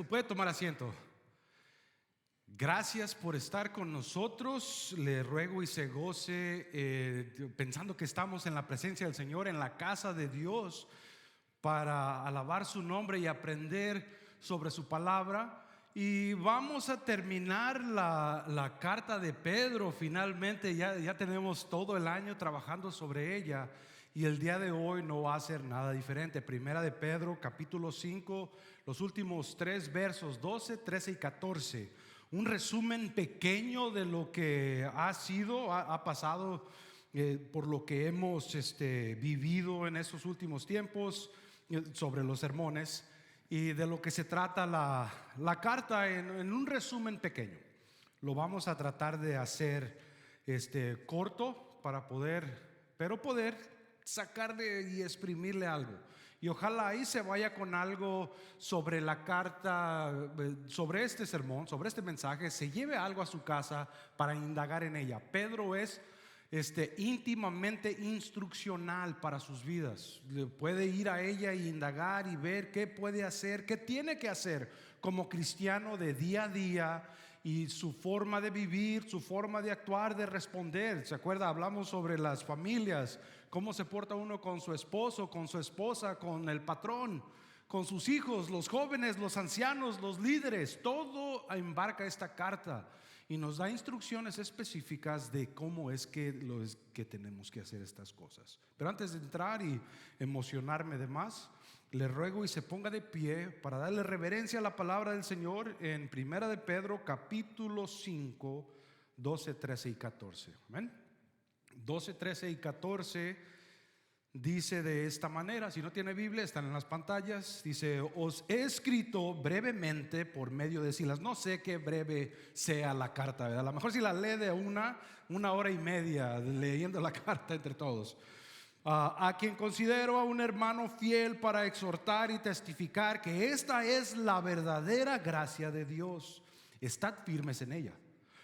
Puede tomar asiento. Gracias por estar con nosotros. Le ruego y se goce pensando que estamos en la presencia del Señor, en la casa de Dios, para alabar su nombre y aprender sobre su palabra. Y vamos a terminar la carta de Pedro. Finalmente ya tenemos todo el año trabajando sobre ella, y el día de hoy no va a ser nada diferente. Primera de Pedro, capítulo 5, los últimos 3 versos, 12, 13 y 14. Un resumen pequeño de lo que ha pasado, por lo que hemos vivido en estos últimos tiempos, sobre los sermones y de lo que se trata la carta en un resumen pequeño. Lo vamos a tratar de hacer corto para poder sacarle y exprimirle algo. Y ojalá ahí se vaya con algo sobre la carta, sobre este sermón, sobre este mensaje, se lleve algo a su casa para indagar en ella. Pedro es íntimamente instruccional para sus vidas. Puede ir a ella e indagar y ver qué puede hacer, qué tiene que hacer como cristiano de día a día, y su forma de vivir, su forma de actuar, de responder. ¿Se acuerda? Hablamos sobre las familias, cómo se porta uno con su esposo, con su esposa, con el patrón, con sus hijos, los jóvenes, los ancianos, los líderes. Todo embarca esta carta y nos da instrucciones específicas de cómo es que tenemos que hacer estas cosas. Pero antes de entrar y emocionarme de más, le ruego y se ponga de pie para darle reverencia a la palabra del Señor en Primera de Pedro, capítulo 5, 12, 13 y 14. Amén. 12, 13 y 14 dice de esta manera. Si no tiene Biblia, están en las pantallas. Dice: os he escrito brevemente por medio de Silas. No sé qué breve sea la carta, ¿verdad? A lo mejor si la lee de una hora y media leyendo la carta entre todos. A quien considero a un hermano fiel para exhortar y testificar que esta es la verdadera gracia de Dios. Estad firmes en ella.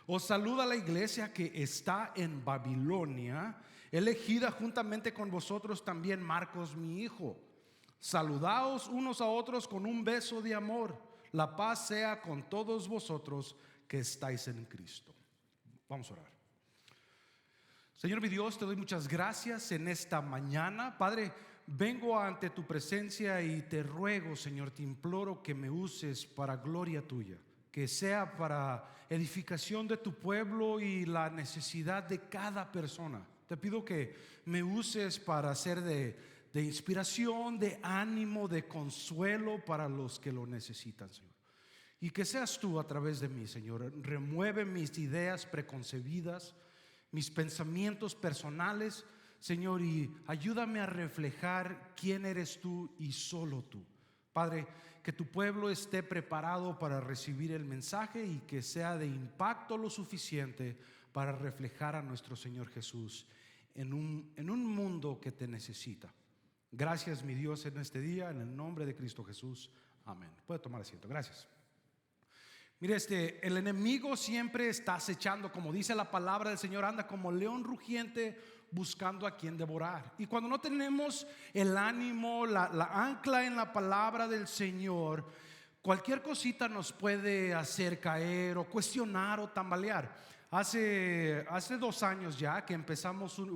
Os saluda la iglesia que está en Babilonia, elegida juntamente con vosotros también Marcos, mi hijo. Saludaos unos a otros con un beso de amor. La paz sea con todos vosotros que estáis en Cristo. Vamos a orar. Señor mi Dios, te doy muchas gracias en esta mañana. Padre, vengo ante tu presencia y te ruego, Señor, te imploro que me uses para gloria tuya, que sea para edificación de tu pueblo y la necesidad de cada persona. Te pido que me uses para ser de inspiración, de ánimo, de consuelo para los que lo necesitan, Señor. Y que seas tú a través de mí, Señor. Remueve mis ideas preconcebidas, mis pensamientos personales, Señor, y ayúdame a reflejar quién eres tú y solo tú. Padre, que tu pueblo esté preparado para recibir el mensaje y que sea de impacto lo suficiente para reflejar a nuestro Señor Jesús en un mundo que te necesita. Gracias, mi Dios, en este día, en el nombre de Cristo Jesús. Amén. Puede tomar asiento. Gracias. Mire, el enemigo siempre está acechando, como dice la palabra del Señor, anda como león rugiente buscando a quien devorar. Y cuando no tenemos el ánimo, la ancla en la palabra del Señor, cualquier cosita nos puede hacer caer o cuestionar o tambalear. Hace 2 años ya que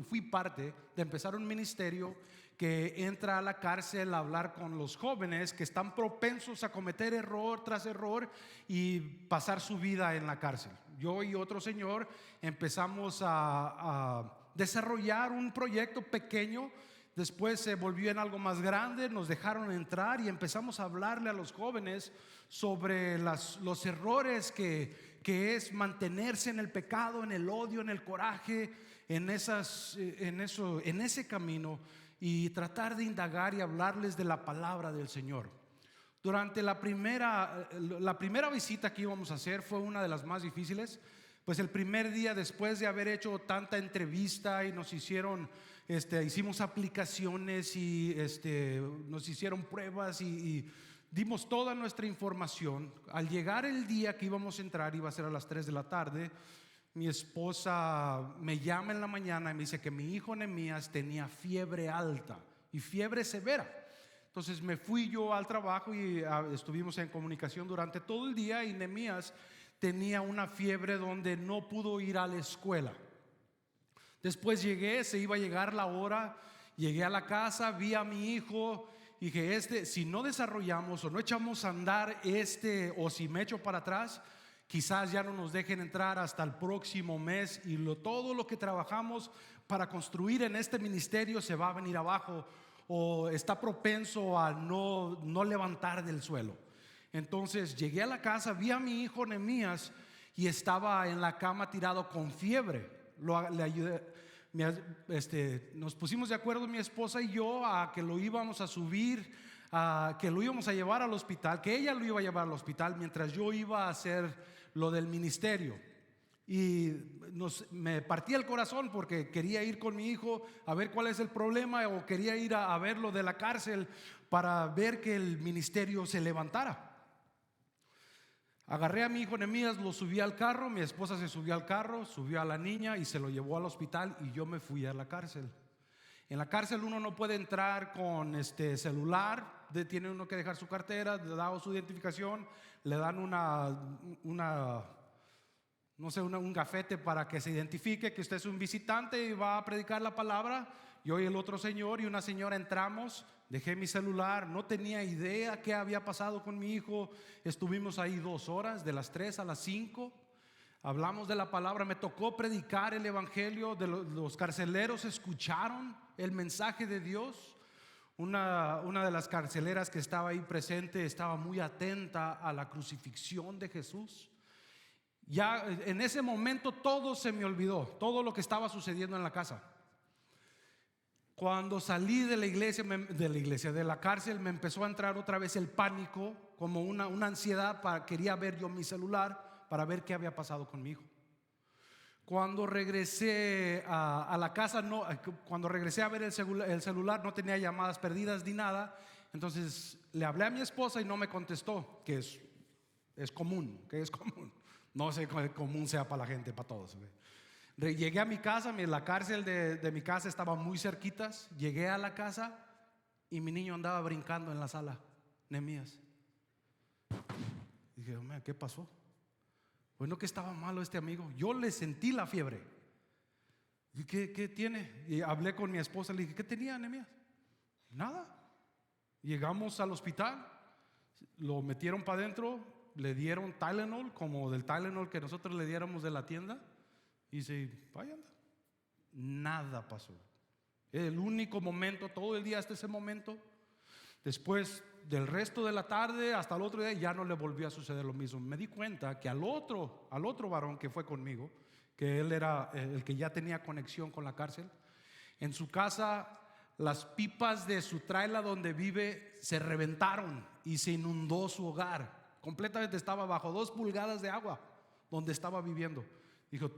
fui parte de empezar un ministerio que entra a la cárcel a hablar con los jóvenes que están propensos a cometer error tras error y pasar su vida en la cárcel. Yo y otro señor empezamos a desarrollar un proyecto pequeño. Después se volvió en algo más grande, nos dejaron entrar y empezamos a hablarle a los jóvenes sobre los errores que es mantenerse en el pecado, en el odio, en el coraje, en ese camino, y tratar de indagar y hablarles de la palabra del Señor. Durante la primera visita que íbamos a hacer fue una de las más difíciles. Pues el primer día, después de haber hecho tanta entrevista y nos hicimos aplicaciones y nos hicieron pruebas y dimos toda nuestra información. Al llegar el día que íbamos a entrar, iba a ser a las 3 de la tarde, mi esposa me llama en la mañana y me dice que mi hijo Nehemías tenía fiebre alta y fiebre severa. Entonces me fui yo al trabajo y estuvimos en comunicación durante todo el día, y Nehemías tenía una fiebre donde no pudo ir a la escuela. Después llegué, se iba a llegar la hora, llegué a la casa, vi a mi hijo y dije, si no desarrollamos o no echamos a andar o si me echo para atrás, quizás ya no nos dejen entrar hasta el próximo mes, y todo lo que trabajamos para construir en este ministerio se va a venir abajo, o está propenso a no levantar del suelo. Entonces llegué a la casa, vi a mi hijo Nehemías y estaba en la cama tirado con fiebre. Le ayudé, nos pusimos de acuerdo mi esposa y yo a que lo íbamos a subir, que lo íbamos a llevar al hospital, que ella lo iba a llevar al hospital mientras yo iba a hacer lo del ministerio. Y me partía el corazón porque quería ir con mi hijo a ver cuál es el problema, o quería ir a ver lo de la cárcel para ver que el ministerio se levantara. Agarré a mi hijo Nehemías, lo subí al carro, mi esposa se subió al carro, subió a la niña y se lo llevó al hospital, y yo me fui a la cárcel. En la cárcel uno no puede entrar con celular, tiene uno que dejar su cartera, le da su identificación, le dan un gafete para que se identifique que usted es un visitante y va a predicar la palabra. Yo y el otro señor y una señora entramos, dejé mi celular, no tenía idea qué había pasado con mi hijo. Estuvimos ahí 2 horas, de las 3 a las 5. Hablamos de la palabra, me tocó predicar el evangelio. Los carceleros escucharon el mensaje de Dios. Una de las carceleras que estaba ahí presente estaba muy atenta a la crucifixión de Jesús. Ya en ese momento todo se me olvidó, todo lo que estaba sucediendo en la casa. Cuando salí de la cárcel, me empezó a entrar otra vez el pánico, como una ansiedad. Quería ver yo mi celular para ver qué había pasado con mi hijo. Cuando regresé a la casa, cuando regresé a ver el celular, no tenía llamadas perdidas ni nada. Entonces le hablé a mi esposa y no me contestó, que es común, No sé qué común sea para la gente, para todos. Llegué a mi casa, la cárcel de mi casa estaba muy cerquitas. Llegué a la casa y mi niño andaba brincando en la sala, Nehemías. Dije, ¿qué pasó? Bueno, que estaba malo este amigo. Yo le sentí la fiebre. ¿Y qué tiene? Y hablé con mi esposa, le dije, ¿qué tenía Nehemías? Nada. Llegamos al hospital, lo metieron para adentro, le dieron Tylenol, como del Tylenol que nosotros le diéramos de la tienda. Y dice, vaya, anda. Nada pasó. El único momento, todo el día hasta ese momento. Después del resto de la tarde hasta el otro día ya no le volvió a suceder lo mismo. Me di cuenta que al otro varón que fue conmigo, que él era el que ya tenía conexión con la cárcel, en su casa las pipas de su traila donde vive se reventaron y se inundó su hogar. Completamente estaba bajo 2 pulgadas de agua donde estaba viviendo. Dijo,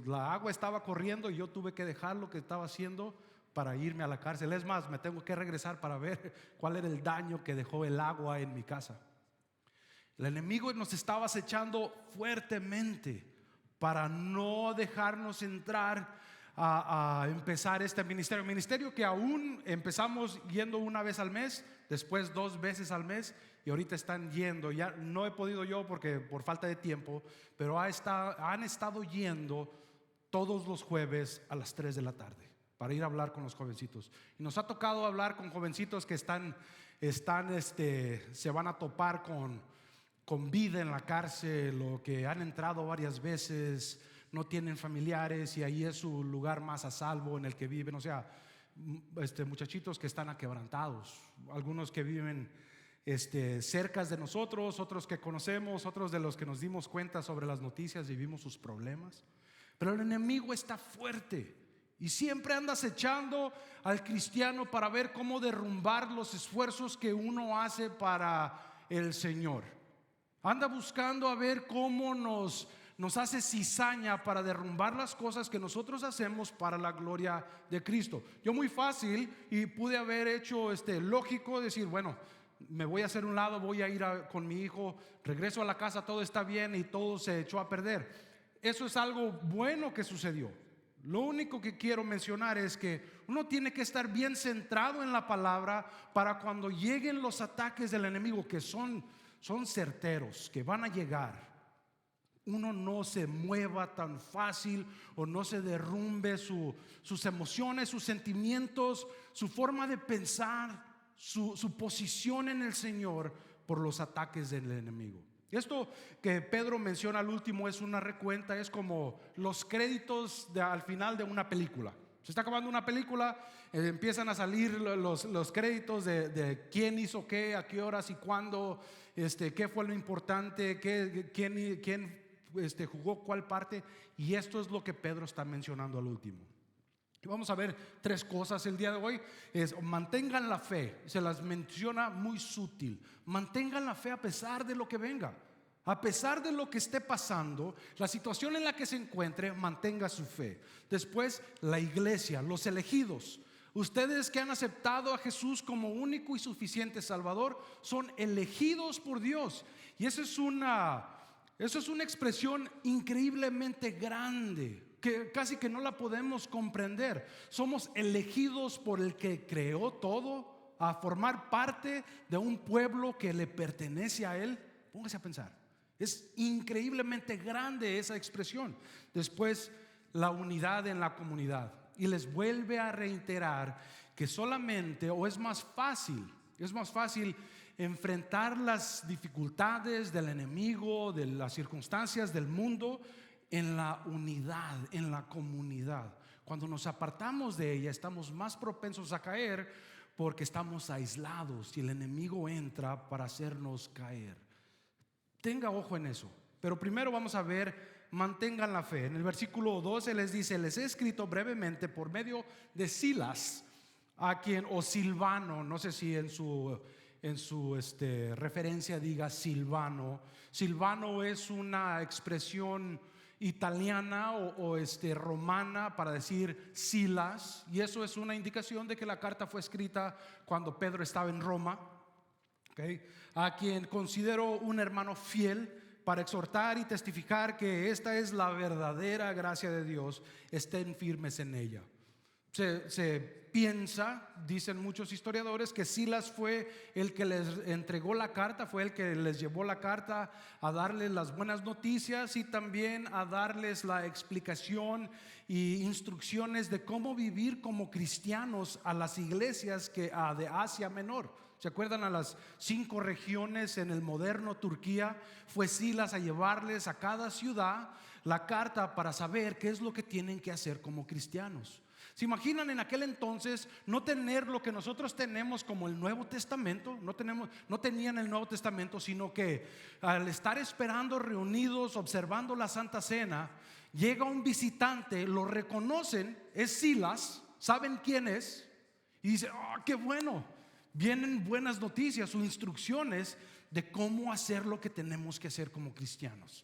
la agua estaba corriendo y yo tuve que dejar lo que estaba haciendo para irme a la cárcel. Es más, me tengo que regresar para ver cuál era el daño que dejó el agua en mi casa. El enemigo nos estaba acechando fuertemente para no dejarnos entrar a empezar este ministerio que aún empezamos yendo una vez al mes, después 2 veces al mes, y ahorita están yendo. Ya no he podido yo porque por falta de tiempo, pero han estado yendo todos los jueves a las 3 de la tarde para ir a hablar con los jovencitos. Y nos ha tocado hablar con jovencitos que se van a topar con vida en la cárcel, o que han entrado varias veces, no tienen familiares y ahí es su lugar más a salvo en el que viven. O sea, muchachitos que están aquebrantados, algunos que viven cerca de nosotros, otros que conocemos, otros de los que nos dimos cuenta sobre las noticias y vimos sus problemas. Pero el enemigo está fuerte y siempre anda acechando al cristiano para ver cómo derrumbar los esfuerzos que uno hace para el Señor. Anda buscando a ver cómo nos hace cizaña para derrumbar las cosas que nosotros hacemos para la gloria de Cristo. Yo muy fácil y pude haber hecho lógico decir, bueno, me voy a hacer un lado, voy a ir con mi hijo, regreso a la casa, todo está bien, y todo se echó a perder. Eso es algo bueno que sucedió. Lo único que quiero mencionar es que uno tiene que estar bien centrado en la palabra para cuando lleguen los ataques del enemigo, que son certeros, que van a llegar, uno no se mueva tan fácil o no se derrumbe sus emociones, sus sentimientos, su forma de pensar, su posición en el Señor por los ataques del enemigo. Esto que Pedro menciona al último es una recuenta, es como los créditos al final de una película. Se está acabando una película, empiezan a salir los créditos de quién hizo qué, a qué horas y cuándo, qué fue lo importante, quién jugó cuál parte. Y esto es lo que Pedro está mencionando al último. Y vamos a ver tres cosas el día de hoy. Mantengan la fe. Se las menciona muy sutil. Mantengan la fe a pesar de lo que venga, a pesar de lo que esté pasando, la situación en la que se encuentre, mantenga su fe. Después, la iglesia, los elegidos. Ustedes que han aceptado a Jesús como único y suficiente Salvador, son elegidos por Dios. Y eso es una expresión increíblemente grande, que casi que no la podemos comprender. Somos elegidos por el que creó todo a formar parte de un pueblo que le pertenece a Él. Póngase a pensar. Es increíblemente grande esa expresión. Después, la unidad en la comunidad. Y les vuelve a reiterar que solamente, o es más fácil enfrentar las dificultades del enemigo, de las circunstancias del mundo, en la unidad, en la comunidad. Cuando nos apartamos de ella, estamos más propensos a caer porque estamos aislados y el enemigo entra para hacernos caer. Tenga ojo en eso. Pero primero vamos a ver, mantengan la fe. En el versículo 12 les dice: les he escrito brevemente por medio de Silas, a quien, o Silvano, no sé si en su referencia diga Silvano. Silvano es una expresión italiana o romana para decir Silas, y eso es una indicación de que la carta fue escrita cuando Pedro estaba en Roma. A quien considero un hermano fiel, para exhortar y testificar que esta es la verdadera gracia de Dios. Estén firmes en ella. Se piensa, dicen muchos historiadores, que Silas fue el que les entregó la carta, fue el que les llevó la carta a darles las buenas noticias y también a darles la explicación y instrucciones de cómo vivir como cristianos a las iglesias de Asia Menor. ¿Se acuerdan? A las 5 regiones en el moderno Turquía, fue Silas a llevarles a cada ciudad la carta para saber qué es lo que tienen que hacer como cristianos. ¿Se imaginan en aquel entonces no tener lo que nosotros tenemos como el Nuevo Testamento? No tenían el Nuevo Testamento, sino que al estar esperando reunidos, observando la Santa Cena, llega un visitante, lo reconocen, es Silas, saben quién es, y dice: qué bueno, vienen buenas noticias o instrucciones de cómo hacer lo que tenemos que hacer como cristianos.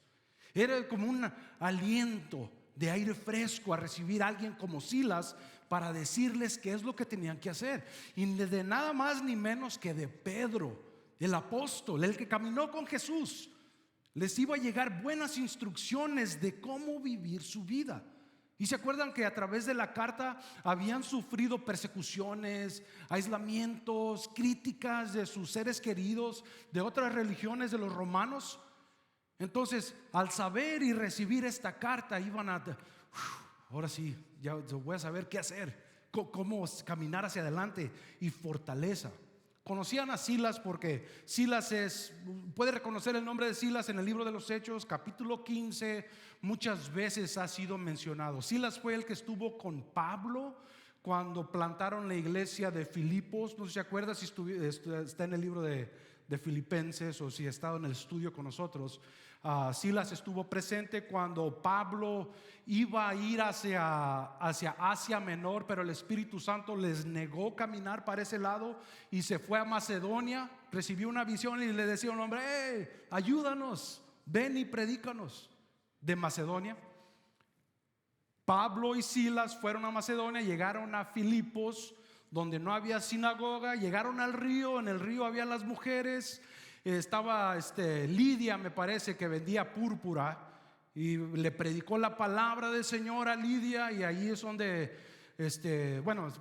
Era como un aliento de aire fresco a recibir a alguien como Silas para decirles qué es lo que tenían que hacer. Y de nada más ni menos que de Pedro, el apóstol, el que caminó con Jesús. Les iba a llegar buenas instrucciones de cómo vivir su vida. Y se acuerdan que a través de la carta habían sufrido persecuciones, aislamientos, críticas de sus seres queridos, de otras religiones, de los romanos. Entonces, al saber y recibir esta carta, iban a, ahora sí, ya voy a saber qué hacer, cómo caminar hacia adelante, y fortaleza. Conocían a Silas porque Silas puede reconocer el nombre de Silas en el libro de los Hechos, capítulo 15, muchas veces ha sido mencionado. Silas fue el que estuvo con Pablo cuando plantaron la iglesia de Filipos. No sé si se acuerda, si está en el libro de Filipenses o si ha estado en el estudio con nosotros. Silas estuvo presente cuando Pablo iba a ir hacia Asia Menor, pero el Espíritu Santo les negó caminar para ese lado y se fue a Macedonia. Recibió una visión y le decía a un hombre: ayúdanos, ven y predícanos. De Macedonia, Pablo y Silas fueron a Macedonia, llegaron a Filipos, donde no había sinagoga, llegaron al río, en el río había las mujeres. Estaba Lidia, me parece, que vendía púrpura, y le predicó la palabra del Señor a Lidia, y ahí es donde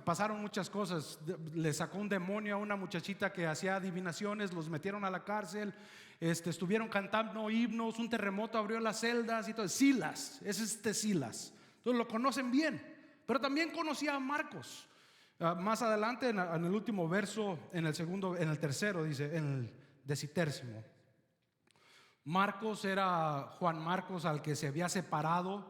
pasaron muchas cosas. Le sacó un demonio a una muchachita que hacía adivinaciones, los metieron a la cárcel, estuvieron cantando himnos, un terremoto abrió las celdas y todo. Silas, es Silas. Entonces lo conocen bien, pero también conocía a Marcos. Más adelante en el último verso, en el tercero dice, en el 10º, Marcos era Juan Marcos, al que se había separado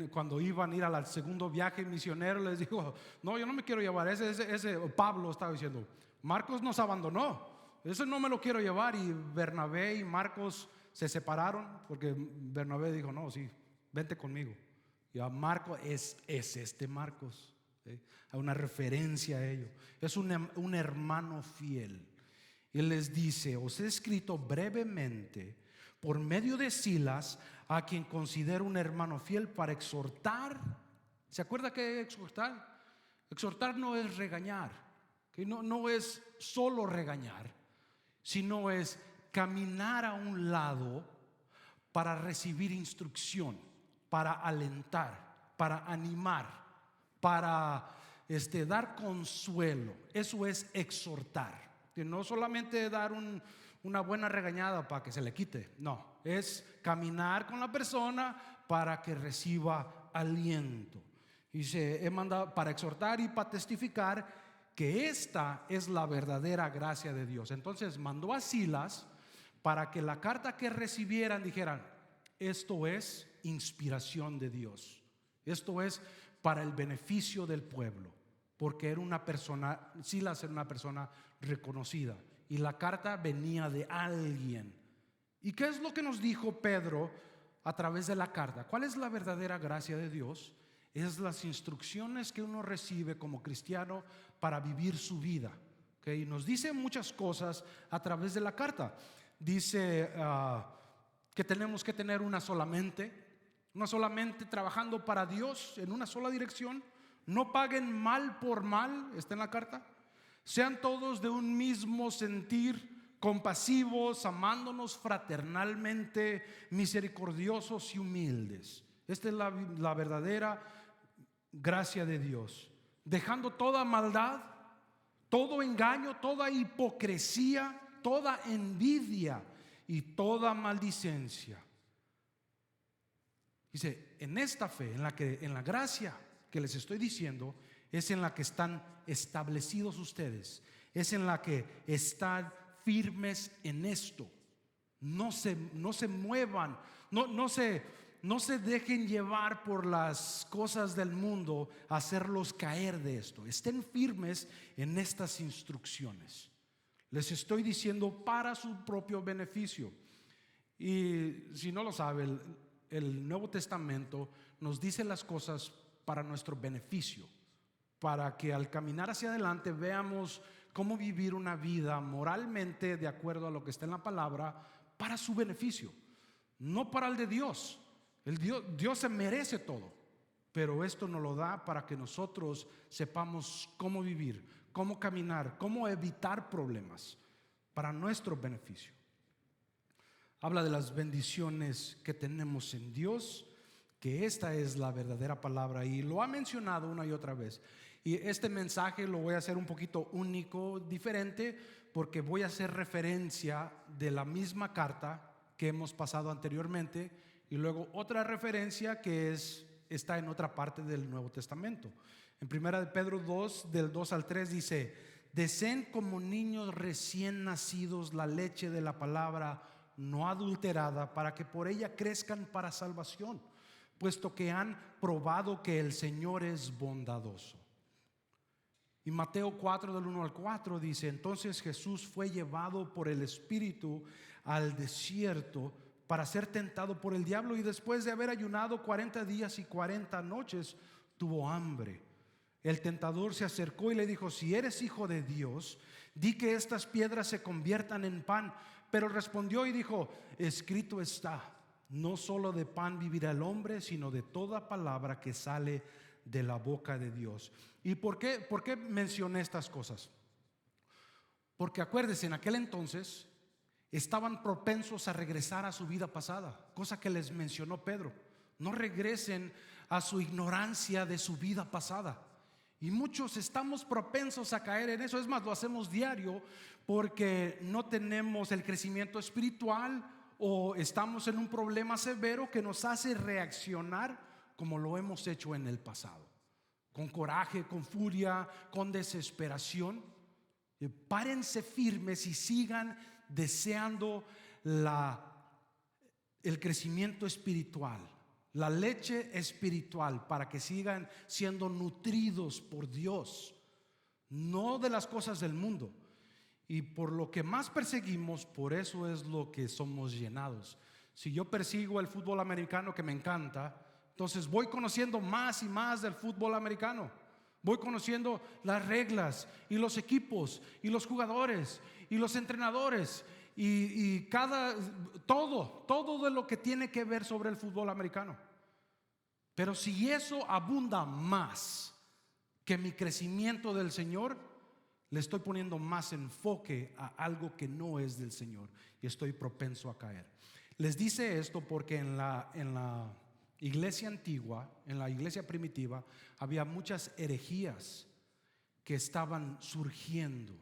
cuando iban a ir al segundo viaje misionero. Les dijo: no, yo no me quiero llevar ese. Pablo estaba diciendo: Marcos nos abandonó, ese no me lo quiero llevar. Y Bernabé y Marcos se separaron, porque Bernabé dijo: no, sí, vente conmigo. Y a Marcos es Marcos, ¿sí? Hay una referencia a ello. Es un hermano fiel. Él les dice: os he escrito brevemente por medio de Silas, a quien considero un hermano fiel, para exhortar. ¿Se acuerda que exhortar? Exhortar no es regañar, que no es solo regañar, sino es caminar a un lado para recibir instrucción, para alentar, para animar, para dar consuelo. Eso es exhortar. Que no solamente dar una buena regañada para que se le quite, no, es caminar con la persona para que reciba aliento. Dice: he mandado para exhortar y para testificar que esta es la verdadera gracia de Dios. Entonces mandó a Silas para que la carta que recibieran dijeran: esto es inspiración de Dios, esto es para el beneficio del pueblo. Porque Silas era una persona reconocida, y la carta venía de alguien. ¿Y qué es lo que nos dijo Pedro a través de la carta? ¿Cuál es la verdadera gracia de Dios? Es las instrucciones que uno recibe como cristiano para vivir su vida, ¿okay? Nos dice muchas cosas a través de la carta. Dice que tenemos que tener una sola mente trabajando para Dios en una sola dirección. No paguen mal por mal, está en la carta. Sean todos de un mismo sentir, compasivos, amándonos fraternalmente, misericordiosos y humildes. Esta es la verdadera gracia de Dios. Dejando toda maldad, todo engaño, toda hipocresía, toda envidia y toda maldicencia. Dice: en esta fe, en la gracia que les estoy diciendo, es en la que están establecidos ustedes, es en la que están firmes en esto. No se muevan, no se dejen llevar por las cosas del mundo a hacerlos caer de esto. Estén firmes en estas instrucciones. Les estoy diciendo para su propio beneficio. Y si no lo sabe, el Nuevo Testamento nos dice las cosas para nuestro beneficio, para que al caminar hacia adelante veamos cómo vivir una vida moralmente de acuerdo a lo que está en la palabra, para su beneficio, no para el de Dios. Dios se merece todo, pero esto nos lo da para que nosotros sepamos cómo vivir, cómo caminar, cómo evitar problemas para nuestro beneficio. Habla de las bendiciones que tenemos en Dios, que esta es la verdadera palabra, y lo ha mencionado una y otra vez. Y este mensaje lo voy a hacer un poquito único, diferente, porque voy a hacer referencia de la misma carta que hemos pasado anteriormente, y luego otra referencia que está en otra parte del Nuevo Testamento. En 1 Pedro 2, del 2 al 3 dice: deseen como niños recién nacidos la leche de la palabra no adulterada, para que por ella crezcan para salvación, puesto que han probado que el Señor es bondadoso. Y Mateo 4, del 1 al 4 dice: entonces Jesús fue llevado por el Espíritu al desierto para ser tentado por el diablo, y después de haber ayunado 40 días y 40 noches tuvo hambre. El tentador se acercó y le dijo: si eres hijo de Dios, di que estas piedras se conviertan en pan. Pero respondió y dijo: escrito está, no solo de pan vivirá el hombre, sino de toda palabra que sale de la boca de Dios. ¿Y por qué mencioné estas cosas? Porque acuérdense, en aquel entonces estaban propensos a regresar a su vida pasada, cosa que les mencionó Pedro. No regresen a su ignorancia de su vida pasada. Y muchos estamos propensos a caer en eso. Es más, lo hacemos diario porque no tenemos el crecimiento espiritual o estamos en un problema severo que nos hace reaccionar como lo hemos hecho en el pasado, con coraje, con furia, con desesperación. Párense firmes y sigan deseando el crecimiento espiritual, la leche espiritual, para que sigan siendo nutridos por Dios, no de las cosas del mundo. Y por lo que más perseguimos, por eso es lo que somos llenados. Si yo persigo el fútbol americano, que me encanta, entonces voy conociendo más y más del fútbol americano. Voy conociendo las reglas y los equipos y los jugadores y los entrenadores y todo de lo que tiene que ver sobre el fútbol americano. Pero si eso abunda más que mi crecimiento del Señor, le estoy poniendo más enfoque a algo que no es del Señor y estoy propenso a caer. Les dice esto porque en la iglesia antigua, en la iglesia primitiva, había muchas herejías que estaban surgiendo.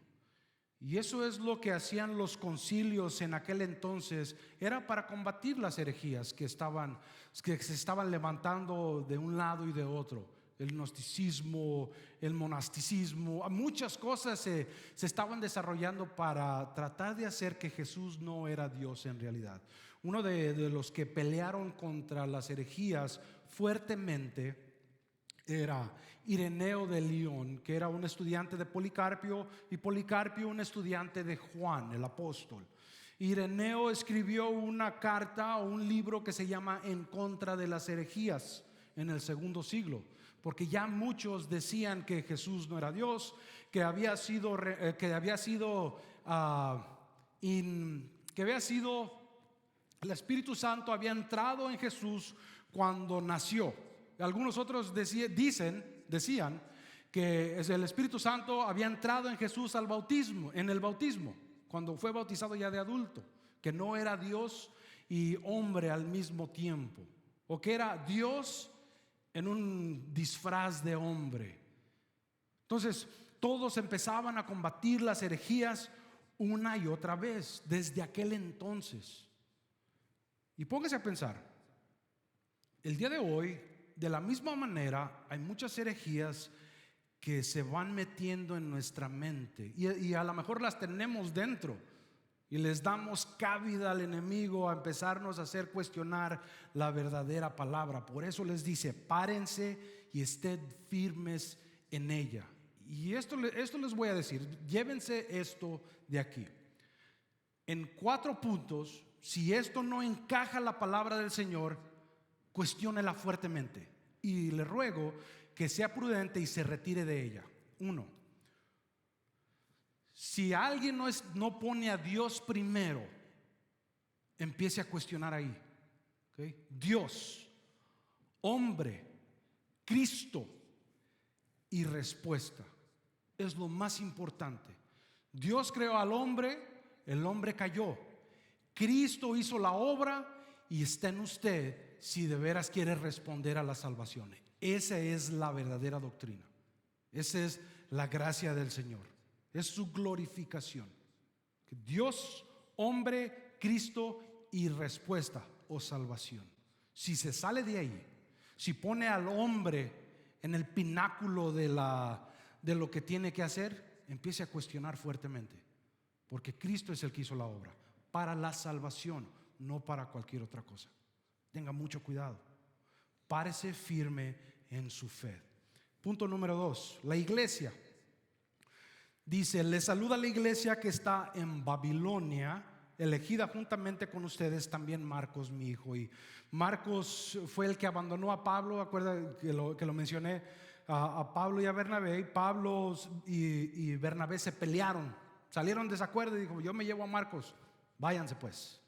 Y eso es lo que hacían los concilios en aquel entonces. Era para combatir las herejías que se estaban levantando de un lado y de otro. El gnosticismo, el monasticismo, muchas cosas se estaban desarrollando para tratar de hacer que Jesús no era Dios en realidad. Uno de los que pelearon contra las herejías fuertemente era Ireneo de León, que era un estudiante de Policarpio, y Policarpio un estudiante de Juan, el apóstol. Ireneo escribió una carta o un libro que se llama En contra de las herejías en el segundo siglo, porque ya muchos decían que Jesús no era Dios, que había sido el Espíritu Santo había entrado en Jesús cuando nació. Algunos otros decían que el Espíritu Santo había entrado en Jesús en el bautismo, cuando fue bautizado ya de adulto, que no era Dios y hombre al mismo tiempo, o que era Dios en un disfraz de hombre. Entonces todos empezaban a combatir las herejías una y otra vez desde aquel entonces. Y póngase a pensar, el día de hoy, de la misma manera, hay muchas herejías que se van metiendo en nuestra mente y a lo mejor las tenemos dentro y les damos cabida al enemigo a empezarnos a hacer cuestionar la verdadera palabra. Por eso les dice: párense y estén firmes en ella. Y esto les voy a decir, llévense esto de aquí. En 4 puntos, si esto no encaja la palabra del Señor, cuestiónela fuertemente y le ruego que sea prudente y se retire de ella. 1. Si alguien no pone a Dios primero, empiece a cuestionar ahí. ¿Okay? Dios, hombre, Cristo y respuesta es lo más importante. Dios creó al hombre, el hombre cayó. Cristo hizo la obra y está en usted si de veras quiere responder a la salvación. Esa es la verdadera doctrina. Esa es la gracia del Señor. Es su glorificación. Dios, hombre, Cristo y respuesta o salvación. Si se sale de ahí, si pone al hombre en el pináculo de lo que tiene que hacer, empiece a cuestionar fuertemente. Porque Cristo es el que hizo la obra para la salvación, no para cualquier otra cosa. Tenga mucho cuidado. Párese firme en su fe. Punto número 2, la iglesia. Dice: le saluda la iglesia que está en Babilonia, elegida juntamente con ustedes también Marcos, mi hijo. Y Marcos fue el que abandonó a Pablo. Acuerda que lo mencioné, a Pablo y a Bernabé. Y Pablo y Bernabé se pelearon, salieron en desacuerdo y dijo: yo me llevo a Marcos, váyanse pues.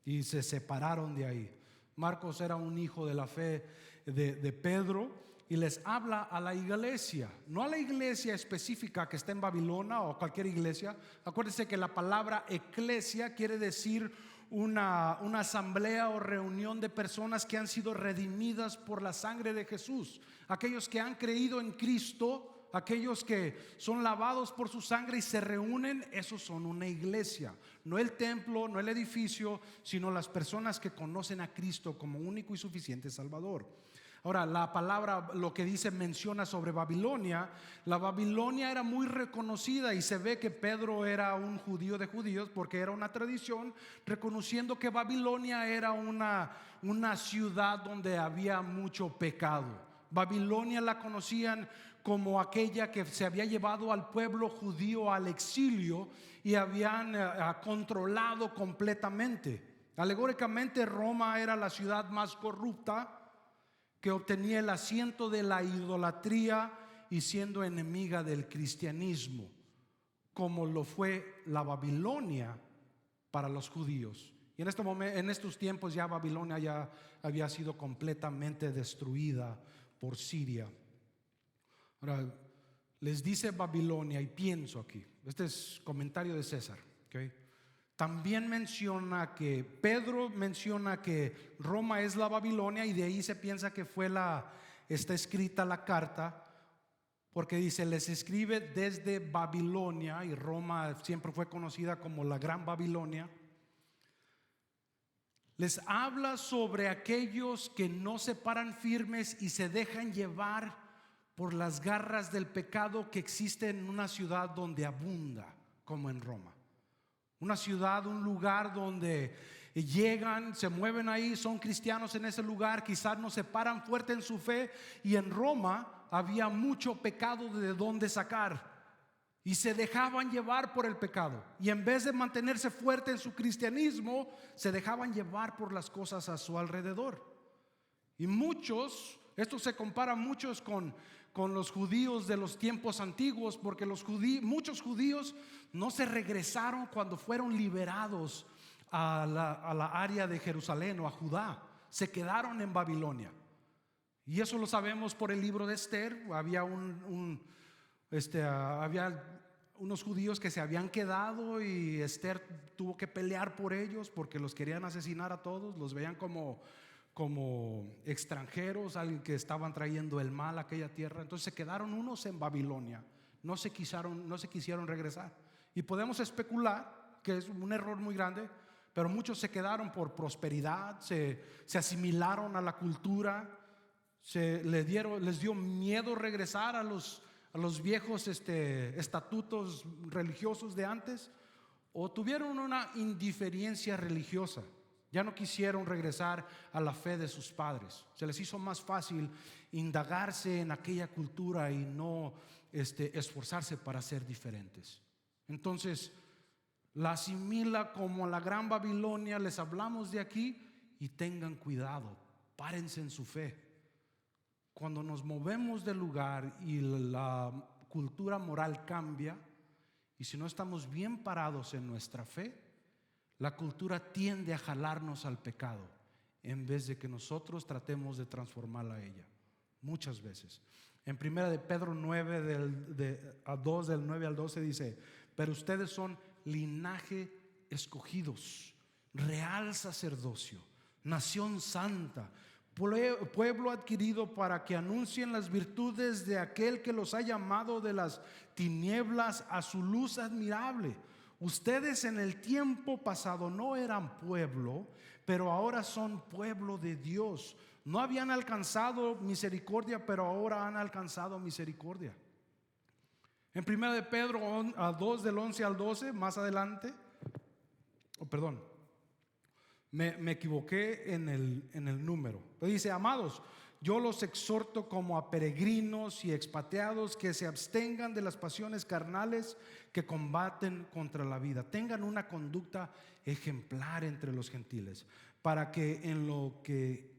Y se separaron de ahí. Marcos era un hijo de la fe de Pedro, y les habla a la iglesia, no a la iglesia específica que está en Babilonia o cualquier iglesia. Acuérdense que la palabra eclesia quiere decir una asamblea o reunión de personas que han sido redimidas por la sangre de Jesús, aquellos que han creído en Cristo, aquellos que son lavados por su sangre y se reúnen. Esos son una iglesia, no el templo, no el edificio, sino las personas que conocen a Cristo como único y suficiente Salvador. Ahora, la palabra, lo que dice, menciona sobre Babilonia. La Babilonia era muy reconocida, y se ve que Pedro era un judío de judíos, porque era una tradición, reconociendo que Babilonia era una ciudad donde había mucho pecado. Babilonia la conocían como aquella que se había llevado al pueblo judío al exilio y habían controlado completamente. Alegóricamente, Roma era la ciudad más corrupta, que obtenía el asiento de la idolatría y siendo enemiga del cristianismo, como lo fue la Babilonia para los judíos. Y en estos tiempos ya Babilonia ya había sido completamente destruida por Siria. Ahora, les dice Babilonia, y pienso aquí, este es comentario de César, ¿okay? También Pedro menciona que Roma es la Babilonia, y de ahí se piensa que está escrita la carta, porque dice: les escribe desde Babilonia, y Roma siempre fue conocida como la Gran Babilonia. Les habla sobre aquellos que no se paran firmes y se dejan llevar por las garras del pecado que existe en una ciudad donde abunda, como en Roma. Una ciudad, un lugar donde llegan, se mueven ahí, son cristianos en ese lugar, quizás no se paran fuerte en su fe, y en Roma había mucho pecado de donde sacar, y se dejaban llevar por el pecado, y en vez de mantenerse fuerte en su cristianismo, se dejaban llevar por las cosas a su alrededor. Y esto se compara muchos con los judíos de los tiempos antiguos, porque muchos judíos no se regresaron cuando fueron liberados a la área de Jerusalén o a Judá. Se quedaron en Babilonia, y eso lo sabemos por el libro de Esther. Había unos judíos que se habían quedado, y Esther tuvo que pelear por ellos porque los querían asesinar a todos. Los veían como extranjeros, alguien que estaban trayendo el mal a aquella tierra. Entonces se quedaron unos en Babilonia, no se quisieron regresar. Y podemos especular que es un error muy grande, pero muchos se quedaron por prosperidad, se asimilaron a la cultura, les dio miedo regresar a los viejos estatutos religiosos de antes, o tuvieron una indiferencia religiosa. Ya no quisieron regresar a la fe de sus padres. Se les hizo más fácil indagarse en aquella cultura y no esforzarse para ser diferentes. Entonces la asimila como la Gran Babilonia. Les hablamos de aquí, y tengan cuidado, párense en su fe. Cuando nos movemos del lugar y la cultura moral cambia, y si no estamos bien parados en nuestra fe, la cultura tiende a jalarnos al pecado, en vez de que nosotros tratemos de transformarla a ella. Muchas veces. En 1 de Pedro 9, del 9 al 12 dice: pero ustedes son linaje escogidos, real sacerdocio, nación santa, pueblo adquirido, para que anuncien las virtudes de aquel que los ha llamado de las tinieblas a su luz admirable. Ustedes en el tiempo pasado no eran pueblo, pero ahora son pueblo de Dios. No habían alcanzado misericordia, pero ahora han alcanzado misericordia. En 1 de Pedro 2, del 11 al 12, más adelante, me equivoqué en el número. Pero dice: amados, yo los exhorto como a peregrinos y expatriados que se abstengan de las pasiones carnales que combaten contra la vida. Tengan una conducta ejemplar entre los gentiles, para que en lo que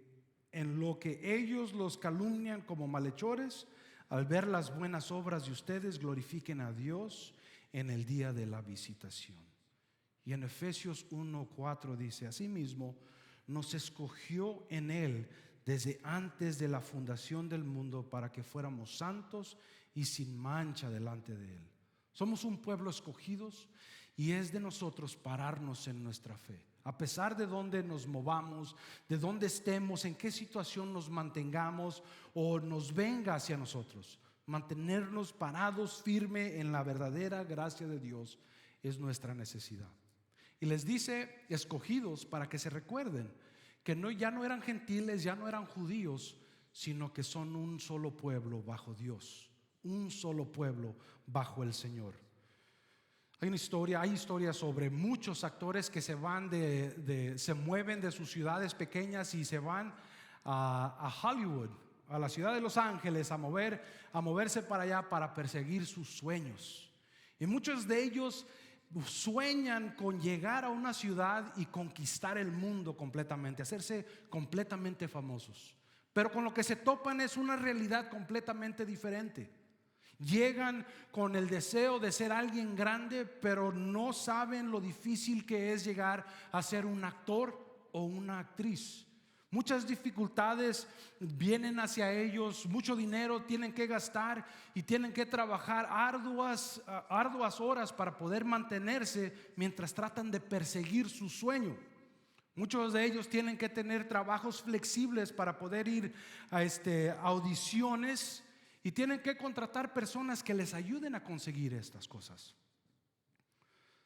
ellos los calumnian como malhechores, al ver las buenas obras de ustedes, glorifiquen a Dios en el día de la visitación. Y en Efesios 1:4 dice: asimismo nos escogió en Él desde antes de la fundación del mundo, para que fuéramos santos y sin mancha delante de Él. Somos un pueblo escogidos y es de nosotros pararnos en nuestra fe. A pesar de donde nos movamos, de donde estemos, en qué situación nos mantengamos o nos venga hacia nosotros, mantenernos parados firme en la verdadera gracia de Dios es nuestra necesidad. Y les dice escogidos para que se recuerden que ya no eran gentiles, ya no eran judíos, sino que son un solo pueblo bajo Dios, un solo pueblo bajo el Señor. Hay historias sobre muchos actores que se mueven de sus ciudades pequeñas y se van a Hollywood, a la ciudad de Los Ángeles, a moverse para allá para perseguir sus sueños. Y muchos de ellos sueñan con llegar a una ciudad y conquistar el mundo completamente, hacerse completamente famosos. Pero con lo que se topan es una realidad completamente diferente. Llegan con el deseo de ser alguien grande, pero no saben lo difícil que es llegar a ser un actor o una actriz. Muchas dificultades vienen hacia ellos, mucho dinero tienen que gastar y tienen que trabajar arduas horas para poder mantenerse mientras tratan de perseguir su sueño. Muchos de ellos tienen que tener trabajos flexibles para poder ir a audiciones y tienen que contratar personas que les ayuden a conseguir estas cosas.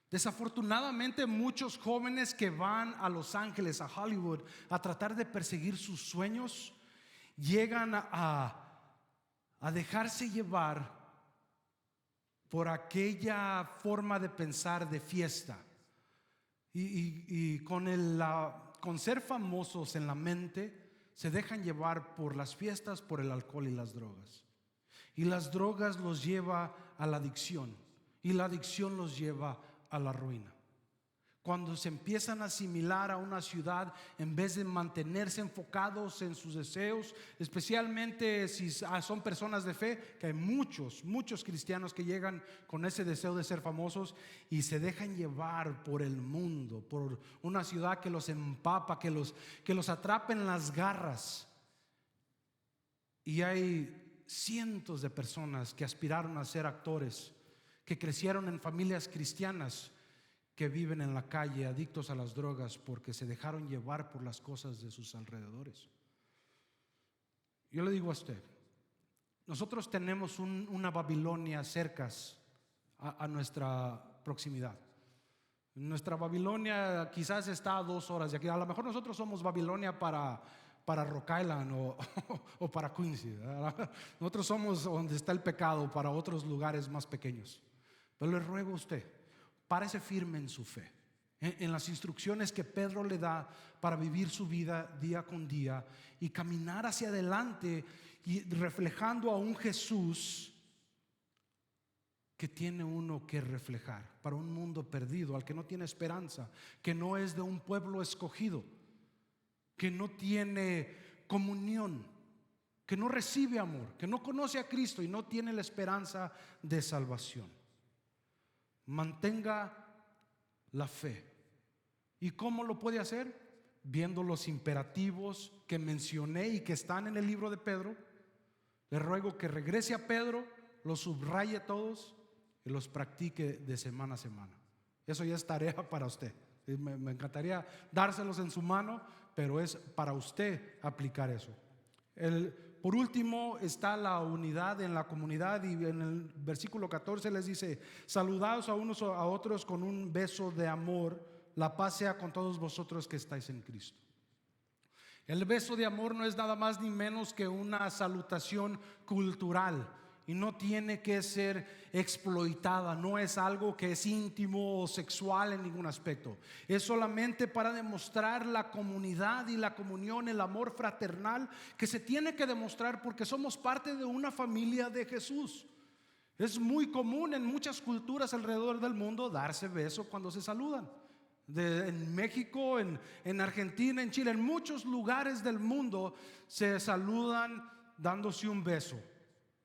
Desafortunadamente, muchos jóvenes que van a Los Ángeles, a Hollywood, a tratar de perseguir sus sueños, llegan a dejarse llevar por aquella forma de pensar de fiesta y con ser famosos en la mente, se dejan llevar por las fiestas, por el alcohol y las drogas. Y las drogas los lleva a la adicción y la adicción los lleva a la ruina. Cuando se empiezan a asimilar a una ciudad, en vez de mantenerse enfocados en sus deseos, especialmente si son personas de fe, que hay muchos cristianos que llegan con ese deseo de ser famosos y se dejan llevar por el mundo, por una ciudad que los empapa, que los atrapa en las garras. Y hay cientos de personas que aspiraron a ser actores, que crecieron en familias cristianas, que viven en la calle adictos a las drogas porque se dejaron llevar por las cosas de sus alrededores. Yo le digo a usted, nosotros tenemos una Babilonia cerca a nuestra proximidad. Nuestra Babilonia quizás está a 2 horas de aquí. A lo mejor nosotros somos Babilonia para Rock Island o para Quincy. Nosotros somos donde está el pecado para otros lugares más pequeños. Pero le ruego a usted, párese firme en su fe, en las instrucciones que Pedro le da para vivir su vida día con día y caminar hacia adelante y reflejando a un Jesús que tiene uno que reflejar para un mundo perdido, al que no tiene esperanza, que no es de un pueblo escogido, que no tiene comunión, que no recibe amor, que no conoce a Cristo y no tiene la esperanza de salvación. Mantenga la fe. ¿Y cómo lo puede hacer? Viendo los imperativos que mencioné y que están en el libro de Pedro. Le ruego que regrese a Pedro, los subraye todos y los practique de semana a semana. Eso ya es tarea para usted. Me encantaría dárselos en su mano, pero es para usted aplicar eso. Por último está la unidad en la comunidad, y en el versículo 14 les dice: saludaos a unos a otros con un beso de amor, la paz sea con todos vosotros que estáis en Cristo. El beso de amor no es nada más ni menos que una salutación cultural y no tiene que ser exploitada, no es algo que es íntimo o sexual en ningún aspecto. Es solamente para demostrar la comunidad y la comunión, el amor fraternal que se tiene que demostrar porque somos parte de una familia de Jesús. Es muy común en muchas culturas alrededor del mundo darse beso cuando se saludan. En México, en Argentina, en Chile, en muchos lugares del mundo se saludan dándose un beso.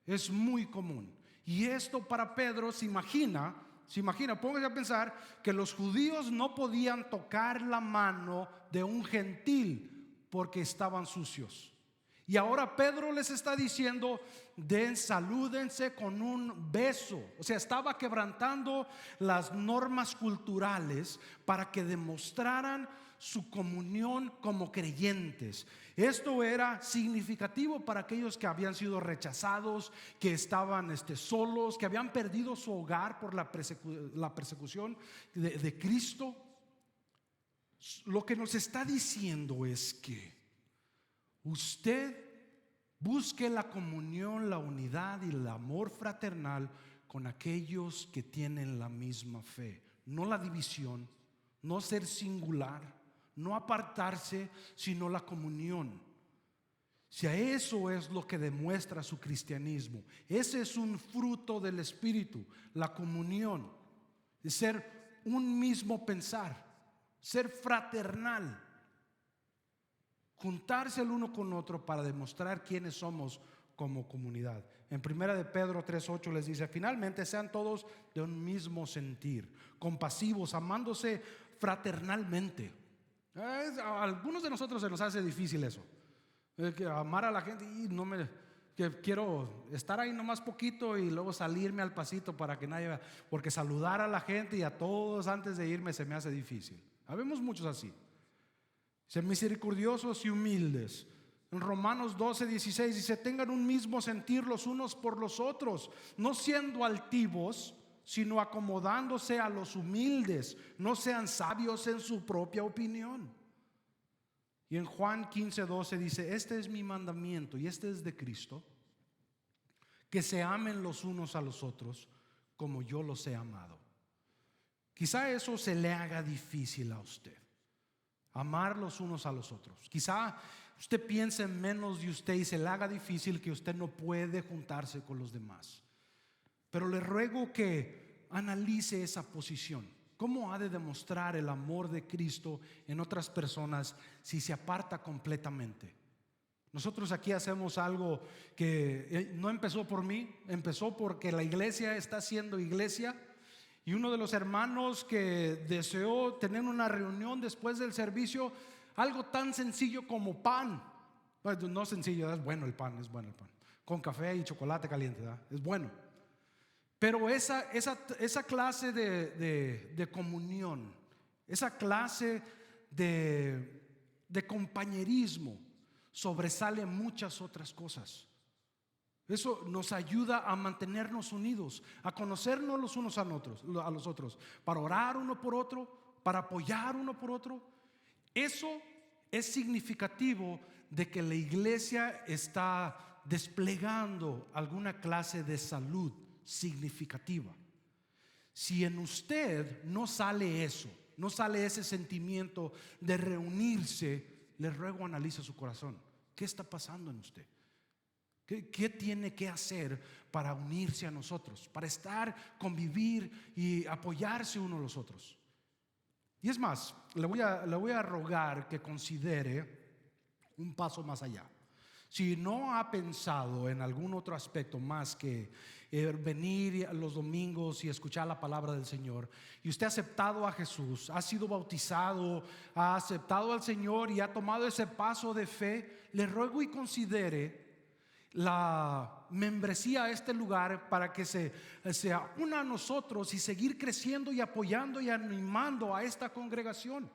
Es muy común. Y esto para Pedro se imagina, póngase a pensar que los judíos no podían tocar la mano de un gentil porque estaban sucios. Y ahora Pedro les está diciendo: salúdense con un beso. O sea, estaba quebrantando las normas culturales para que demostraran su comunión como creyentes. Esto era significativo para aquellos que habían sido rechazados, que estaban solos, que habían perdido su hogar por la persecución de Cristo. Lo que nos está diciendo es que usted busque la comunión, la unidad y el amor fraternal con aquellos que tienen la misma fe. No la división, no ser singular, no apartarse, sino la comunión. Si a eso es lo que demuestra su cristianismo, ese es un fruto del Espíritu, la comunión, de ser un mismo pensar, ser fraternal, juntarse el uno con otro para demostrar quiénes somos como comunidad. En 1 de Pedro 3:8 les dice: finalmente sean todos de un mismo sentir, compasivos, amándose fraternalmente. A algunos de nosotros se nos hace difícil eso, que amar a la gente, y que quiero estar ahí nomás poquito y luego salirme al pasito para que nadie vea, porque saludar a la gente y a todos antes de irme se me hace difícil. Habemos muchos así. Ser misericordiosos y humildes. En Romanos 12:16 dice: tengan un mismo sentir los unos por los otros, no siendo altivos, sino acomodándose a los humildes. No sean sabios en su propia opinión. Y en Juan 15:12 dice: este es mi mandamiento, y este es de Cristo, que se amen los unos a los otros como yo los he amado. Quizá eso se le haga difícil a usted, amar los unos a los otros. Quizá usted piense menos de usted y se le haga difícil, que usted no puede juntarse con los demás. Pero le ruego que analice esa posición. ¿Cómo ha de demostrar el amor de Cristo en otras personas si se aparta completamente? Nosotros aquí hacemos algo que no empezó por mí, empezó porque la iglesia está siendo iglesia. Y uno de los hermanos que deseó tener una reunión después del servicio, algo tan sencillo como pan. No sencillo, es bueno el pan, con café y chocolate caliente, ¿verdad? Es bueno. Pero esa clase de comunión, esa clase de compañerismo sobresale muchas otras cosas. Eso nos ayuda a mantenernos unidos, a conocernos los unos a los otros, para orar uno por otro, para apoyar uno por otro. Eso es significativo de que la iglesia está desplegando alguna clase de salud significativa. Si en usted no sale eso, no sale ese sentimiento de reunirse, le ruego analice su corazón. ¿Qué está pasando en usted? ¿Qué tiene que hacer para unirse a nosotros, para convivir y apoyarse unos a los otros? Y es más, le voy a rogar que considere un paso más allá. Si no ha pensado en algún otro aspecto más que venir los domingos y escuchar la palabra del Señor, y usted ha aceptado a Jesús, ha sido bautizado, ha aceptado al Señor y ha tomado ese paso de fe, le ruego y considere la membresía a este lugar para que se una a nosotros y seguir creciendo y apoyando y animando a esta congregación.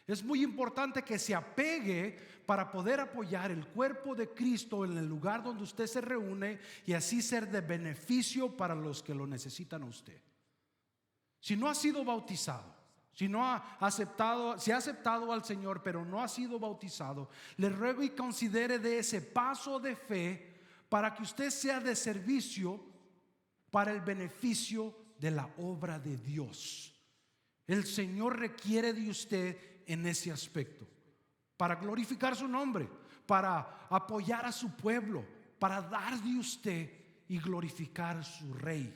Es muy importante que se apegue para poder apoyar el cuerpo de Cristo en el lugar donde usted se reúne y así ser de beneficio para los que lo necesitan a usted. Si no ha sido bautizado, si ha aceptado al Señor pero no ha sido bautizado, le ruego y considere de ese paso de fe para que usted sea de servicio para el beneficio de la obra de Dios. El Señor requiere de usted en ese aspecto, para glorificar su nombre, para apoyar a su pueblo, para dar de usted y glorificar su Rey.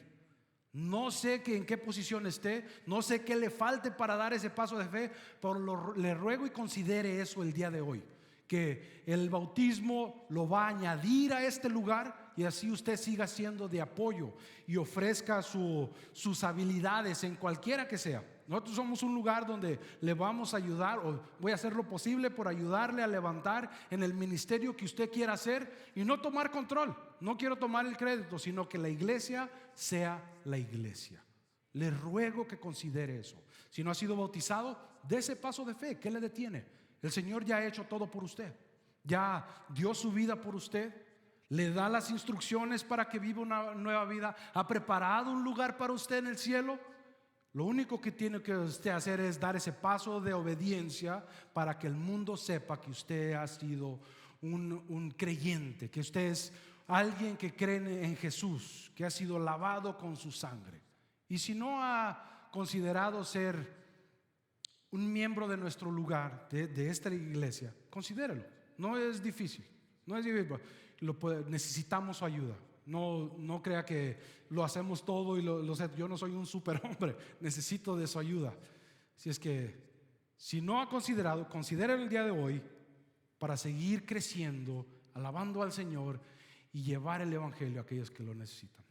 No sé en qué posición esté, no sé qué le falte para dar ese paso de fe, pero le ruego y considere eso el día de hoy. que el bautismo lo va a añadir a este lugar y así usted siga siendo de apoyo y ofrezca sus habilidades en cualquiera que sea. Nosotros somos un lugar donde le vamos a ayudar, o voy a hacer lo posible por ayudarle a levantar en el ministerio que usted quiera hacer y no tomar control. No quiero tomar el crédito, sino que la iglesia sea la iglesia. Le ruego que considere eso. Si no ha sido bautizado, dé ese paso de fe. ¿Qué le detiene? El Señor ya ha hecho todo por usted. Ya dio su vida por usted. Le da las instrucciones para que viva una nueva vida. Ha preparado un lugar para usted en el cielo. Lo único que tiene que usted hacer es dar ese paso de obediencia para que el mundo sepa que usted ha sido un creyente, que usted es alguien que cree en Jesús, que ha sido lavado con su sangre. Y si no ha considerado ser un miembro de nuestro lugar, de esta iglesia, considérelo. No es difícil, no es difícil. Necesitamos su ayuda. No crea que lo hacemos todo y yo no soy un superhombre, necesito de su ayuda. Si es que, si no ha considerado, considere el día de hoy para seguir creciendo, alabando al Señor y llevar el evangelio a aquellos que lo necesitan.